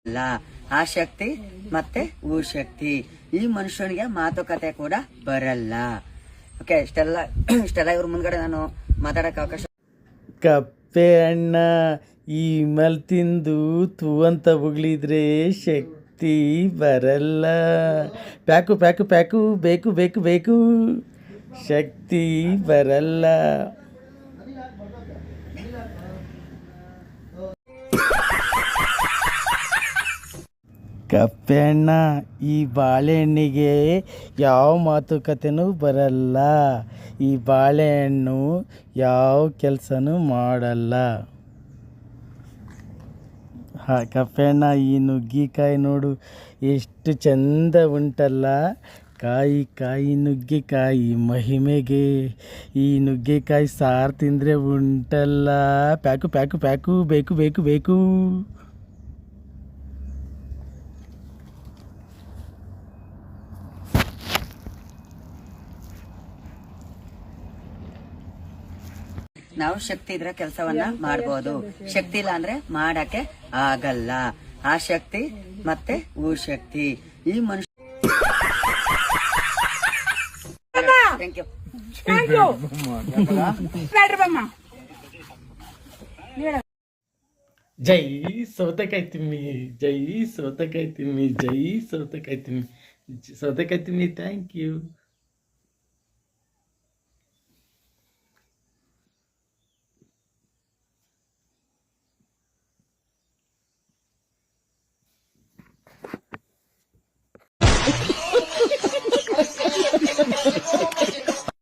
ಅಲ್ಲ ಆ ಶಕ್ತಿ ಮತ್ತೆ ಊ ಶಕ್ತಿ. ಈ ಮನುಷ್ಯನಿಗೆ ಮಾತುಕತೆ ಕೂಡ ಬರಲ್ಲ. ಓಕೆ, ಇಷ್ಟೆಲ್ಲ ಇವ್ರ ಮುಂದ್ಗಡೆ ನಾನು ಮಾತಾಡಕ್ಕೆ ಅವಕಾಶ. ಕಪ್ಪೆ ಅಣ್ಣ ಈ ಮಲ್ ತಿಂದು ತೂ ಅಂತ ಉಗುಳಿದ್ರೆ ಶಕ್ತಿ ಬರಲ್ಲ. ಪ್ಯಾಕು ಪ್ಯಾಕು ಪ್ಯಾಕು ಬೇಕು ಬೇಕು ಬೇಕು ಶಕ್ತಿ ಬರಲ್ಲ. ಕಪ್ಪೆ ಅಣ್ಣ ಈ ಬಾಳೆಹಣ್ಣಿಗೆ ಯಾವ ಮಾತುಕತೆನೂ ಬರಲ್ಲ. ಈ ಬಾಳೆಹಣ್ಣು ಯಾವ ಕೆಲಸನೂ ಮಾಡಲ್ಲ. ಕಪ್ಪೆ ಅಣ್ಣ ಈ ನುಗ್ಗಿಕಾಯಿ ನೋಡು ಎಷ್ಟು ಚಂದ ಉಂಟಲ್ಲ. ಕಾಯಿ ಕಾಯಿ ನುಗ್ಗೆಕಾಯಿ ಮಹಿಮೆಗೆ. ಈ ನುಗ್ಗೆಕಾಯಿ ಸಾರು ತಿಂದರೆ ಉಂಟಲ್ಲ ಪ್ಯಾಕು ಪ್ಯಾಕು ಪ್ಯಾಕು ಬೇಕು ಬೇಕು ಬೇಕು. ನಾವು ಶಕ್ತಿ ಇದ್ರೆ ಕೆಲಸವನ್ನ ಮಾಡ್ಬೋದು, ಶಕ್ತಿ ಇಲ್ಲ ಅಂದ್ರೆ ಮಾಡಕ್ಕೆ ಆಗಲ್ಲ. ಆ ಶಕ್ತಿ ಮತ್ತೆ ಊ ಶಕ್ತಿ. ಈ ಮನುಷ್ಯ ಜೈ ಸೌತೆಕಾಯಿ ತಿಮ್ಮಿ, ಜೈ ಸೌತೆಕಾಯಿ ತಿಮ್ಮಿ, ಜೈ ಸೌತೆಕಾಯಿ ತಿಮ್ಮಿ, ಸೌತೆಕಾಯಿ ತಿಮ್ಮಿ. Thank you.